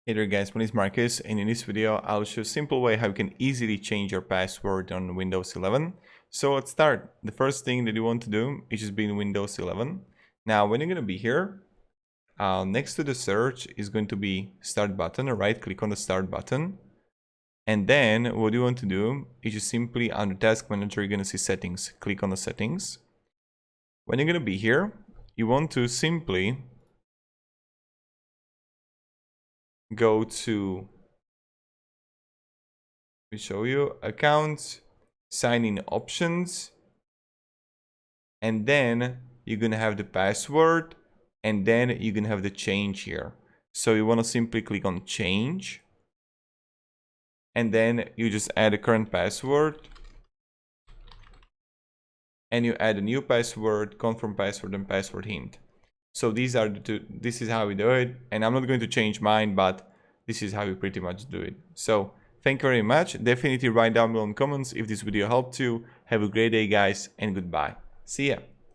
Hey there guys, my name is Marcus, and in this video I'll show a simple way how you can easily change your password on Windows 11. So let's start. The first thing that you want to do is just be in Windows 11. Now when you're going to be here, next to the search is going to be start button, right? Click on the start button. And then what you want to do is just simply under task manager, you're going to see settings. Click on the settings. When you're going to be here, you want to simply go to, let me show you, accounts, sign in options, and then you're gonna have the password, and then you're gonna have the change here. So you want to simply click on change, and then you just add a current password, and you add a new password, confirm password, and password hint. So these are the two. This is how we do it, and I'm not going to change mine, but this is how you pretty much do it. So thank you very much. Definitely write down below in the comments if this video helped you. Have a great day guys, and goodbye. See ya.